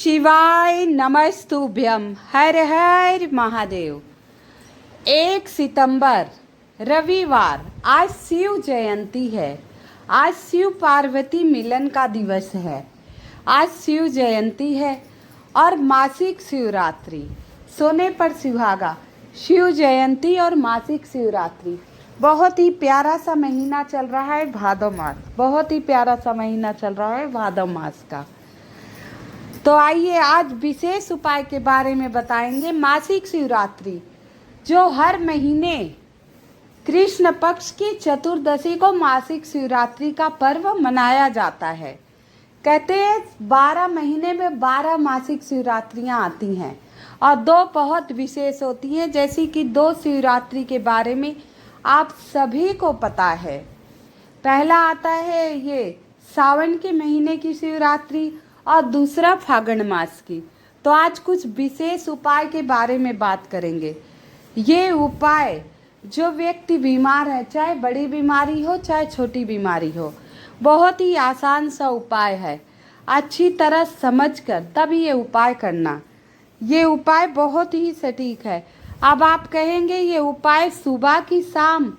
शिवाय नमस्तुभ्यम। हर हर महादेव। 1 सितंबर रविवार, आज शिव जयंती है। आज शिव पार्वती मिलन का दिवस है। आज शिव जयंती है और मासिक शिवरात्रि, सोने पर सुहागा। शिव जयंती और मासिक शिवरात्रि, बहुत ही प्यारा सा महीना चल रहा है भादो मास। बहुत ही प्यारा सा महीना चल रहा है भादो मास का। तो आइए आज विशेष उपाय के बारे में बताएंगे। मासिक शिवरात्रि जो हर महीने कृष्ण पक्ष की चतुर्दशी को मासिक शिवरात्रि का पर्व मनाया जाता है। कहते हैं 12 महीने में 12 मासिक शिवरात्रियां आती हैं और 2 बहुत विशेष होती हैं, जैसे कि 2 शिवरात्रि के बारे में आप सभी को पता है। पहला आता है ये सावन के महीने की शिवरात्रि और दूसरा फागुन मास की। तो आज कुछ विशेष उपाय के बारे में बात करेंगे। ये उपाय जो व्यक्ति बीमार है, चाहे बड़ी बीमारी हो चाहे छोटी बीमारी हो, बहुत ही आसान सा उपाय है। अच्छी तरह समझकर तब ये उपाय करना। ये उपाय बहुत ही सटीक है। अब आप कहेंगे ये उपाय सुबह की शाम,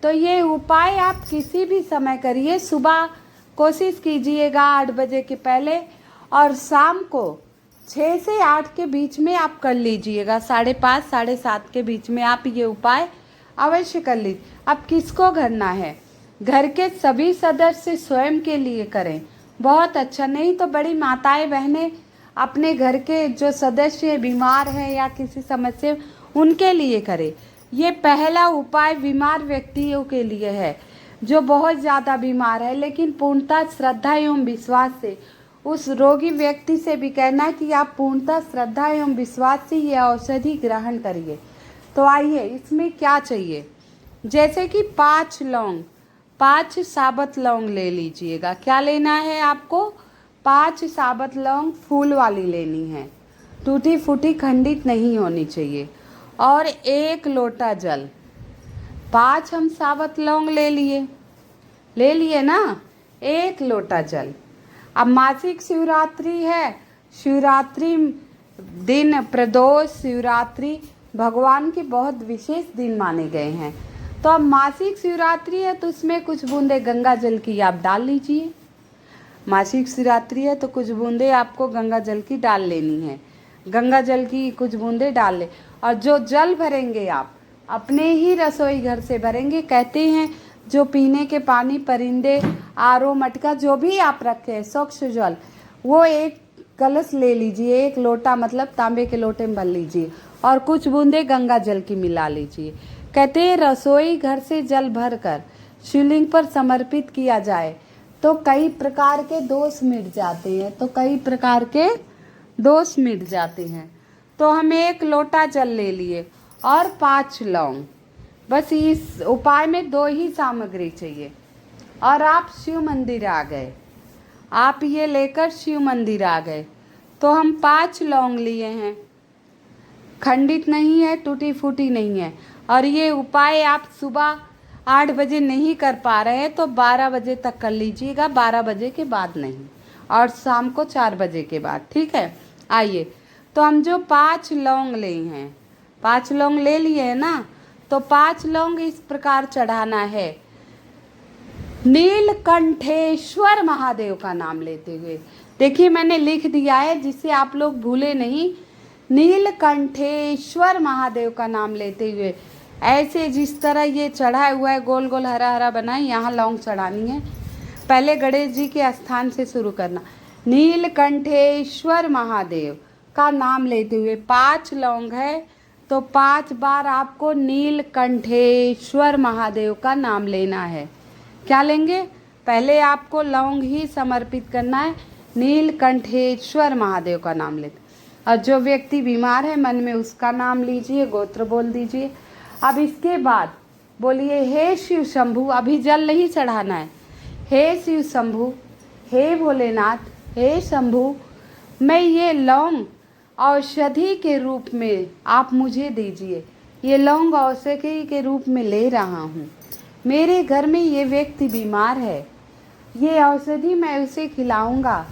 तो ये उपाय आप किसी भी समय करिए। सुबह कोशिश कीजिएगा 8 बजे के पहले, और शाम को 6 से 8 के बीच में आप कर लीजिएगा। 5:30 7:30 के बीच में आप ये उपाय अवश्य कर लीजिए। अब किसको करना है? घर के सभी सदस्य स्वयं के लिए करें, बहुत अच्छा। नहीं तो बड़ी माताएं बहनें अपने घर के जो सदस्य बीमार हैं या किसी समस्या, उनके लिए करें। ये पहला उपाय बीमार व्यक्तियों के लिए है जो बहुत ज़्यादा बीमार है, लेकिन पूर्णतः श्रद्धा एवं विश्वास से उस रोगी व्यक्ति से भी कहना है कि आप पूर्णतः श्रद्धा एवं विश्वास से ये औषधि ग्रहण करिए। तो आइए, इसमें क्या चाहिए? जैसे कि 5 लौंग, 5 साबुत लौंग ले लीजिएगा। क्या लेना है आपको? 5 साबुत लौंग फूल वाली लेनी है, टूटी फूटी खंडित नहीं होनी चाहिए। और 1 लोटा जल। 5 हम साबुत लौंग ले लिए ना, 1 लोटा जल। अब मासिक शिवरात्रि है, शिवरात्रि दिन, प्रदोष, शिवरात्रि भगवान के बहुत विशेष दिन माने गए हैं। तो अब मासिक शिवरात्रि है तो उसमें कुछ बूंदे गंगा जल की आप डाल लीजिए। मासिक शिवरात्रि है तो कुछ बूंदे आपको गंगा जल की डाल लेनी है। गंगा जल की कुछ बूंदे डाल ले। और जो जल भरेंगे आप अपने ही रसोई घर से भरेंगे। कहते हैं जो पीने के पानी, परिंदे, आरो, मटका जो भी आप रखे हैं, स्वच्छ जल, वो 1 कलश ले लीजिए। 1 लोटा मतलब तांबे के लोटे में भर लीजिए और कुछ बूंदे गंगा जल की मिला लीजिए। कहते हैं रसोई घर से जल भरकर शिवलिंग पर समर्पित किया जाए तो कई प्रकार के दोष मिट जाते हैं। तो हम 1 लोटा जल ले लिए और 5 लौंग। बस इस उपाय में 2 ही सामग्री चाहिए और आप शिव मंदिर आ गए। आप ये लेकर शिव मंदिर आ गए। तो हम 5 लौंग लिए हैं, खंडित नहीं है, टूटी फूटी नहीं है। और ये उपाय आप सुबह 8 बजे नहीं कर पा रहे हैं तो 12 बजे तक कर लीजिएगा, 12 बजे के बाद नहीं, और शाम को 4 बजे के बाद, ठीक है। आइए, तो हम जो 5 लौंग ले हैं, 5 लौंग ले लिए हैं ना, तो 5 लौंग इस प्रकार चढ़ाना है। नीलकंठेश्वर महादेव का नाम लेते हुए। देखिए मैंने लिख दिया है जिससे आप लोग भूले नहीं। नीलकंठेश्वर महादेव का नाम लेते हुए, ऐसे जिस तरह ये चढ़ा हुआ है, गोल गोल हरा हरा बना है, यहाँ लौंग चढ़ानी है। पहले गणेश जी के स्थान से शुरू करना। नीलकंठेश्वर महादेव का नाम लेते हुए 5 लौंग है तो 5 बार आपको नीलकंठेश्वर महादेव का नाम लेना है। क्या लेंगे? पहले आपको लौंग ही समर्पित करना है, नीलकंठेश्वर महादेव का नाम लेते। और जो व्यक्ति बीमार है मन में उसका नाम लीजिए, गोत्र बोल दीजिए। अब इसके बाद बोलिए हे शिव शंभु। अभी जल नहीं चढ़ाना है। हे शिव शंभु, हे भोलेनाथ, हे शंभु, मैं ये लौंग औषधि के रूप में आप मुझे दीजिए। ये लौंग औषधि के रूप में ले रहा हूँ। मेरे घर में ये व्यक्ति बीमार है, ये औषधि मैं उसे खिलाऊंगा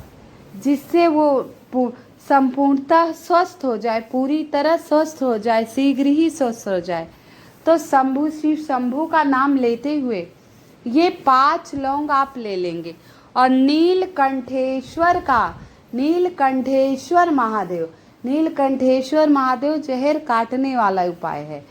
जिससे वो संपूर्णतः स्वस्थ हो जाए, पूरी तरह स्वस्थ हो जाए, शीघ्र ही स्वस्थ हो जाए। तो शंभु शिव शंभु का नाम लेते हुए ये 5 लौंग आप ले लेंगे और नीलकंठेश्वर महादेव जहर काटने वाला उपाय है।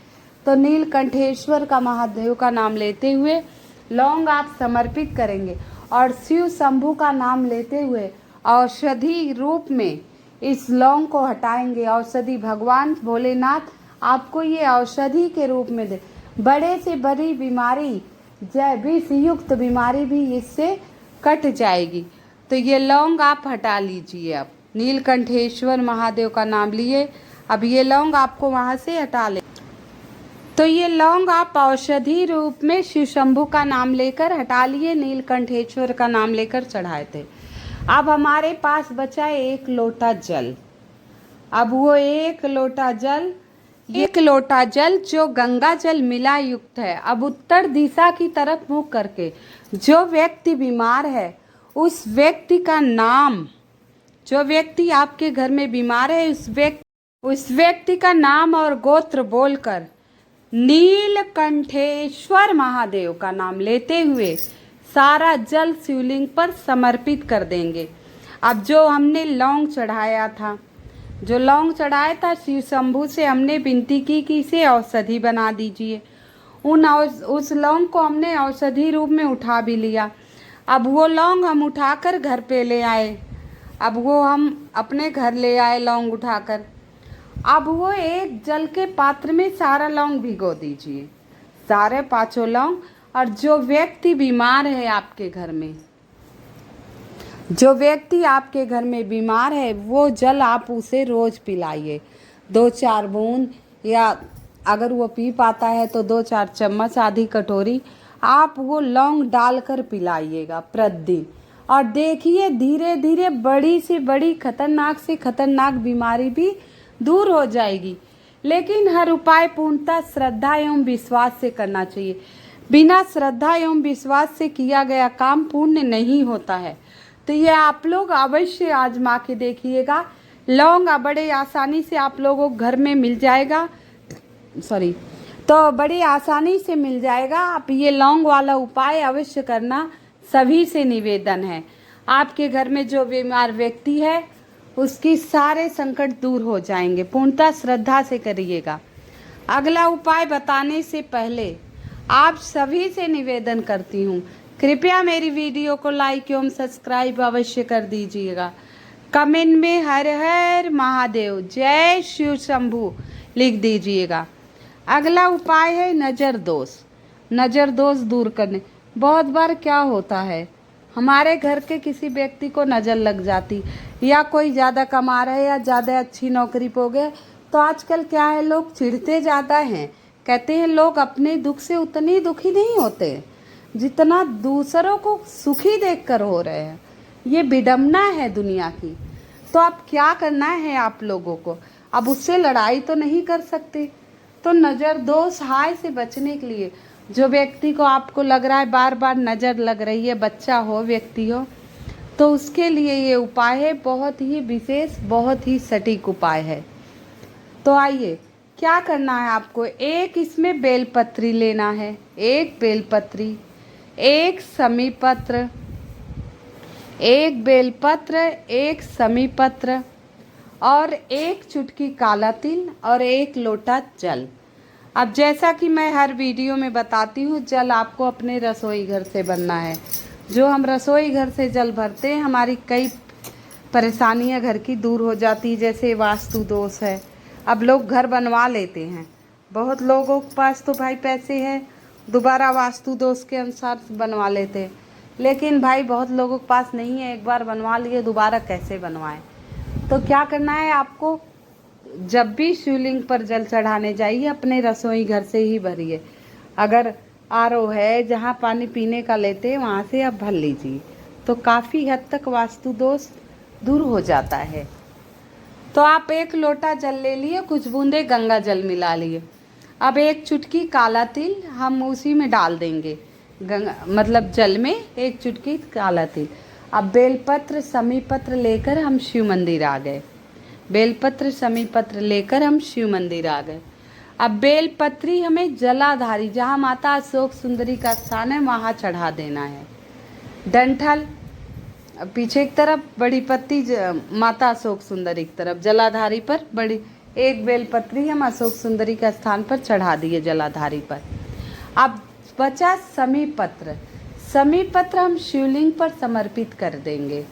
तो नीलकंठेश्वर का महादेव का नाम लेते हुए लौंग आप समर्पित करेंगे और शिव शंभु का नाम लेते हुए औषधि रूप में इस लौंग को हटाएंगे। औषधि भगवान भोलेनाथ आपको ये औषधि के रूप में दे। बड़े से बड़ी बीमारी, विष युक्त बीमारी भी इससे कट जाएगी। तो ये लौंग आप हटा लीजिए। अब नीलकंठेश्वर महादेव का नाम लिए, अब ये लौंग आपको वहाँ से हटा ले। तो ये लौंग आप औषधि रूप में शिव शंभु का नाम लेकर हटा लिए, नीलकंठेश्वर का नाम लेकर चढ़ाए थे। अब हमारे पास बचा 1 लोटा जल। अब वो 1 लोटा जल जो गंगा जल मिला युक्त है, अब उत्तर दिशा की तरफ मुख करके जो व्यक्ति बीमार है उस व्यक्ति का नाम, जो व्यक्ति आपके घर में बीमार है उस व्यक्ति का नाम और गोत्र बोलकर नीलकंठेश्वर महादेव का नाम लेते हुए सारा जल शिवलिंग पर समर्पित कर देंगे। अब जो हमने लौंग चढ़ाया था, शिव शंभु से हमने विनती की कि इसे औषधि बना दीजिए। उस लौंग को हमने औषधि रूप में उठा भी लिया। अब वो लौंग हम उठाकर घर पे ले आए। अब वो हम अपने घर ले आए लौंग उठाकर। अब वो एक जल के पात्र में सारा लौंग भिगो दीजिए, सारे 5 लौंग। और जो व्यक्ति बीमार है आपके घर में, बीमार है, वो जल आप उसे रोज पिलाइए, 2-4 बूंद, या अगर वो पी पाता है तो 2-4 चम्मच, आधी कटोरी आप वो लौंग डालकर पिलाइएगा प्रतिदिन। और देखिए धीरे धीरे बड़ी से बड़ी खतरनाक से खतरनाक बीमारी भी दूर हो जाएगी। लेकिन हर उपाय पूर्णतः श्रद्धा एवं विश्वास से करना चाहिए। बिना श्रद्धा एवं विश्वास से किया गया काम पूर्ण नहीं होता है। तो ये आप लोग अवश्य आजमा के देखिएगा। लौंग बड़े आसानी से आप लोगों को घर में मिल जाएगा, तो बड़ी आसानी से मिल जाएगा। आप ये लौंग वाला उपाय अवश्य करना, सभी से निवेदन है। आपके घर में जो बीमार व्यक्ति है उसकी सारे संकट दूर हो जाएंगे। पूर्णतः श्रद्धा से करिएगा। अगला उपाय बताने से पहले आप सभी से निवेदन करती हूँ, कृपया मेरी वीडियो को लाइक एवं सब्सक्राइब अवश्य कर दीजिएगा। कमेंट में हर हर महादेव, जय शिव शंभु लिख दीजिएगा। अगला उपाय है नज़र दोष दूर करने। बहुत बार क्या होता है, हमारे घर के किसी व्यक्ति को नज़र लग जाती, या कोई ज़्यादा कमा रहा है या ज़्यादा अच्छी नौकरी पे हो गए, तो आजकल क्या है, लोग चिढ़ते ज़्यादा हैं। कहते हैं लोग अपने दुख से उतने दुखी नहीं होते जितना दूसरों को सुखी देखकर हो रहे हैं। ये विडंबना है दुनिया की। तो अब क्या करना है आप लोगों को, अब उससे लड़ाई तो नहीं कर सकते। तो नज़र दोष हाय से बचने के लिए, जो व्यक्ति को आपको लग रहा है बार बार नज़र लग रही है, बच्चा हो व्यक्ति हो, तो उसके लिए ये उपाय है, बहुत ही विशेष, बहुत ही सटीक उपाय है। तो आइए क्या करना है आपको, एक इसमें बेलपत्री लेना है, एक बेलपत्री, एक समीपत्र, एक समीपत्र और एक चुटकी काला तिल और 1 लोटा जल। अब जैसा कि मैं हर वीडियो में बताती हूँ, जल आपको अपने रसोई घर से भरना है। जो हम रसोई घर से जल भरते हैं, हमारी कई परेशानियाँ घर की दूर हो जाती, जैसे वास्तु दोष है। अब लोग घर बनवा लेते हैं, बहुत लोगों के पास तो भाई पैसे हैं, दोबारा वास्तु दोष के अनुसार बनवा लेते हैं। लेकिन भाई बहुत लोगों के पास नहीं है, एक बार बनवा लिए दोबारा कैसे बनवाएं। तो क्या करना है आपको, जब भी शिवलिंग पर जल चढ़ाने जाइए अपने रसोई घर से ही भरिए। अगर आरओ है जहाँ पानी पीने का लेते हैं वहाँ से आप भर लीजिए, तो काफ़ी हद तक वास्तु दोष दूर हो जाता है। तो आप 1 लोटा जल ले लिए, कुछ बूंदे गंगा जल मिला लिए। अब 1 चुटकी काला तिल हम उसी में डाल देंगे, जल में 1 चुटकी काला तिल। अब बेलपत्र समीपत्र लेकर हम शिव मंदिर आ गए। बेलपत्र समीपत्र लेकर हम शिव मंदिर आ गए। अब बेलपत्री हमें जलाधारी, जहाँ माता अशोक सुंदरी का स्थान है, वहाँ चढ़ा देना है। डंठल पीछे की तरफ, बड़ी पत्ती माता अशोक सुंदरी की तरफ, जलाधारी पर बड़ी एक बेलपत्री हम अशोक सुंदरी का स्थान पर चढ़ा दिए जलाधारी पर। अब बचा समीपत्र। समीपत्र हम शिवलिंग पर समर्पित कर देंगे।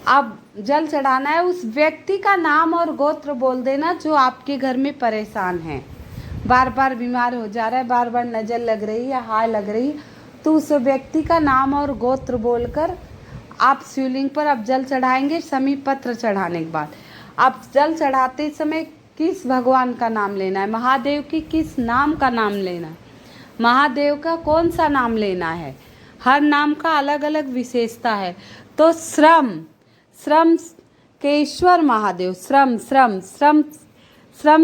अब जल चढ़ाना है, उस व्यक्ति का नाम और गोत्र बोल देना जो आपके घर में परेशान है, बार बार बीमार हो जा रहा है, बार बार नज़र लग रही है, हाय लग रही है, तो उस व्यक्ति का नाम और गोत्र बोलकर आप शिवलिंग पर अब जल चढ़ाएंगे। समीपत्र चढ़ाने के बाद आप जल चढ़ाते समय किस भगवान का नाम लेना है, महादेव की किस नाम का नाम लेना है, महादेव का कौन सा नाम लेना है, हर नाम का अलग अलग विशेषता है। तो श्रम केश्वर महादेव, श्रम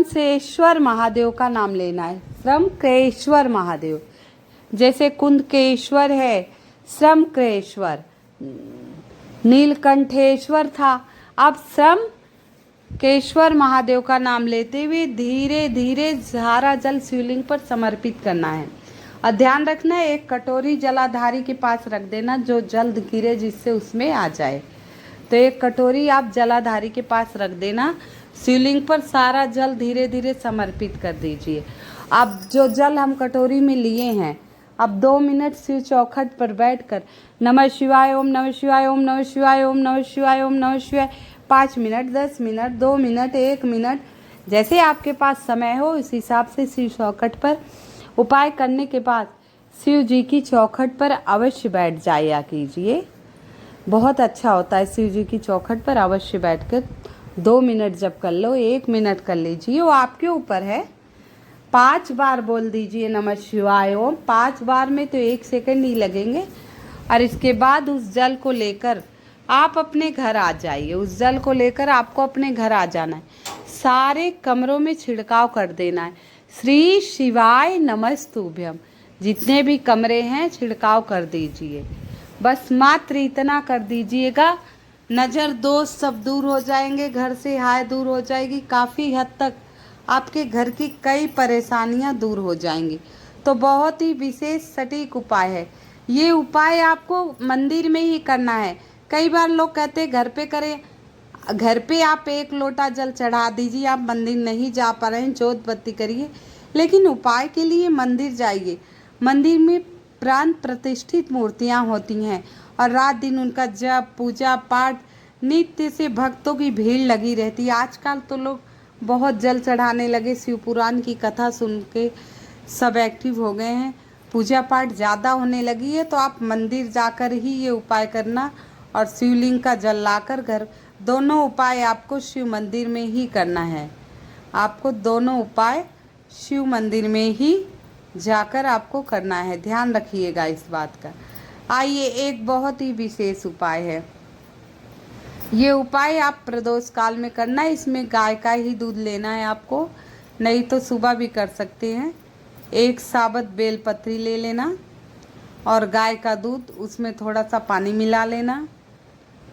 सेश्वर महादेव का नाम लेना है, श्रम केश्वर महादेव। जैसे कुंदकेश्वर है, श्रम केश्वर, नीलकंठेश्वर था, अब श्रम केश्वर महादेव का नाम लेते हुए धीरे धीरे सारा जल शिवलिंग पर समर्पित करना है। और ध्यान रखना है, एक कटोरी जलाधारी के पास रख देना जो जल्द गिरे, जिससे उसमें आ जाए। तो एक कटोरी आप जलाधारी के पास रख देना, शिवलिंग पर सारा जल धीरे धीरे समर्पित कर दीजिए। अब जो जल हम कटोरी में लिए हैं, अब 2 मिनट शिव चौखट पर बैठकर नमः शिवाय ओम नमः शिवाय ओम नमः शिवाय ओम नमः शिवाय ओम नमः शिवाय 5 मिनट, 10 मिनट, 2 मिनट, 1 मिनट, जैसे आपके पास समय हो इस हिसाब से शिव चौखट पर उपाय करने के बाद शिव जी की चौखट पर अवश्य बैठ जाया कीजिए। बहुत अच्छा होता है, शिव जी की चौखट पर अवश्य बैठकर 2 मिनट जब कर लो, 1 मिनट कर लीजिए, वो आपके ऊपर है। 5 बार बोल दीजिए नमः शिवाय ओम, 5 बार में तो 1 सेकंड ही लगेंगे। और इसके बाद उस जल को लेकर आप अपने घर आ जाइए। उस जल को लेकर आपको अपने घर आ जाना है, सारे कमरों में छिड़काव कर देना है। श्री शिवाय नमस्तुभ्यम, जितने भी कमरे हैं छिड़काव कर दीजिए। बस मात्र इतना कर दीजिएगा, नज़र दोष सब दूर हो जाएंगे, घर से हाय दूर हो जाएगी, काफ़ी हद तक आपके घर की कई परेशानियां दूर हो जाएंगी। तो बहुत ही विशेष सटीक उपाय है ये। उपाय आपको मंदिर में ही करना है। कई बार लोग कहते हैं घर पे करें, घर पे आप 1 लोटा जल चढ़ा दीजिए, आप मंदिर नहीं जा पा रहे हैं, जोत बत्ती करिए, लेकिन उपाय के लिए मंदिर जाइए। मंदिर में प्राण प्रतिष्ठित मूर्तियां होती हैं और रात दिन उनका जप पूजा पाठ नित्य से भक्तों की भीड़ लगी रहती है। आजकल तो लोग बहुत जल चढ़ाने लगे, शिव पुराण की कथा सुन के सब एक्टिव हो गए हैं, पूजा पाठ ज़्यादा होने लगी है। तो आप मंदिर जाकर ही ये उपाय करना और शिवलिंग का जल लाकर घर, दोनों उपाय आपको शिव मंदिर में ही करना है। आपको दोनों उपाय शिव मंदिर में ही जाकर आपको करना है, ध्यान रखिएगा इस बात का। आइए, एक बहुत ही विशेष उपाय है। ये उपाय आप प्रदोष काल में करना है। इसमें गाय का ही दूध लेना है आपको, नहीं तो सुबह भी कर सकते हैं। 1 साबत बेलपत्री ले लेना और गाय का दूध, उसमें थोड़ा सा पानी मिला लेना,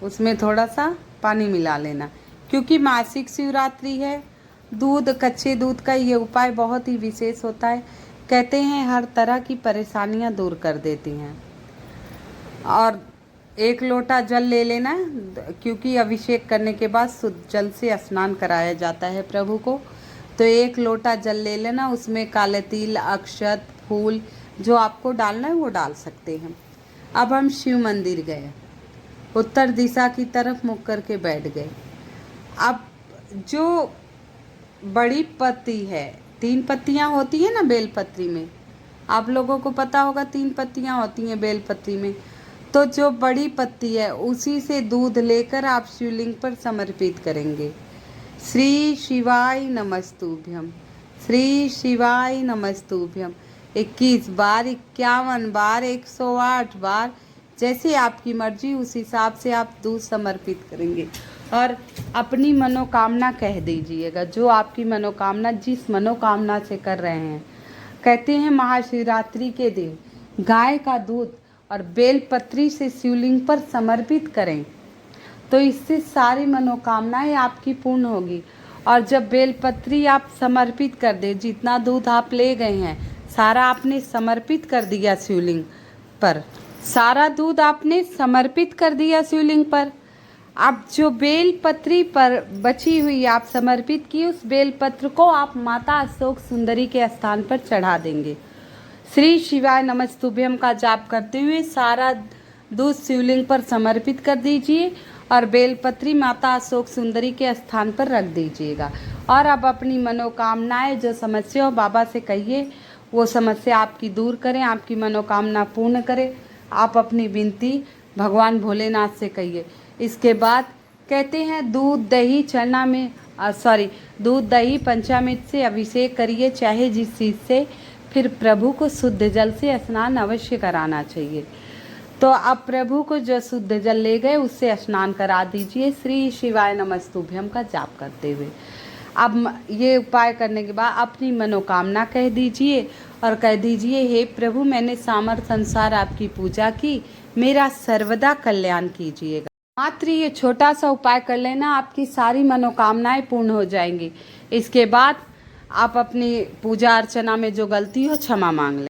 उसमें थोड़ा सा पानी मिला लेना। क्योंकि मासिक शिवरात्रि है, दूध, कच्चे दूध का ये उपाय बहुत ही विशेष होता है। कहते हैं हर तरह की परेशानियां दूर कर देती हैं। और 1 लोटा जल ले लेना, क्योंकि अभिषेक करने के बाद शुद्ध जल से स्नान कराया जाता है प्रभु को। तो 1 लोटा जल ले लेना, उसमें काले तिल, अक्षत, फूल जो आपको डालना है वो डाल सकते हैं। अब हम शिव मंदिर गए, उत्तर दिशा की तरफ मुख करके बैठ गए। अब जो बड़ी पत्ती है, 3 पत्तियां होती है ना बेलपत्री में, आप लोगों को पता होगा 3 पत्तियां होती हैं बेलपत्री में। तो जो बड़ी पत्ती है उसी से दूध लेकर आप शिवलिंग पर समर्पित करेंगे। श्री शिवाय नमस्तुभ्यम, श्री शिवाय नमस्तुभ्यम 21 बार, 51 बार, 108 बार, जैसे आपकी मर्जी उस हिसाब से आप दूध समर्पित करेंगे। और अपनी मनोकामना कह दीजिएगा, जो आपकी मनोकामना, जिस मनोकामना से कर रहे हैं। कहते हैं महाशिवरात्रि के दिन गाय का दूध और बेलपत्री से शिवलिंग पर समर्पित करें तो इससे सारी मनोकामनाएं आपकी पूर्ण होगी। और जब बेलपत्री आप समर्पित कर दे, जितना दूध आप ले गए हैं सारा आपने समर्पित कर दिया शिवलिंग पर, सारा दूध आपने समर्पित कर दिया शिवलिंग पर। अब जो बेलपत्री पर बची हुई आप समर्पित की, उस बेलपत्र को आप माता अशोक सुंदरी के स्थान पर चढ़ा देंगे। श्री शिवाय नमस्तुभ्यम का जाप करते हुए सारा दूध शिवलिंग पर समर्पित कर दीजिए और बेलपत्री माता अशोक सुंदरी के स्थान पर रख दीजिएगा। और अब अपनी मनोकामनाएं, जो समस्या हो, बाबा से कहिए वो समस्या आपकी दूर करें, आपकी मनोकामना पूर्ण करें। आप अपनी विनती भगवान भोलेनाथ से कहिए। इसके बाद कहते हैं दूध दही चना में दूध दही पंचामृत से अभिषेक करिए, चाहे जिस चीज़ से। फिर प्रभु को शुद्ध जल से स्नान अवश्य कराना चाहिए। तो अब प्रभु को जो शुद्ध जल ले गए उससे स्नान करा दीजिए, श्री शिवाय नमस्तुभ्यम का जाप करते हुए। अब ये उपाय करने के बाद अपनी मनोकामना कह दीजिए और कह दीजिए, हे प्रभु, मैंने सामर्थ्य अनुसार आपकी पूजा की, मेरा सर्वदा कल्याण कीजिएगा। मात्र ये छोटा सा उपाय कर लेना, आपकी सारी मनोकामनाएं पूर्ण हो जाएंगी। इसके बाद आप अपनी पूजा अर्चना में जो गलती हो क्षमा मांग लें।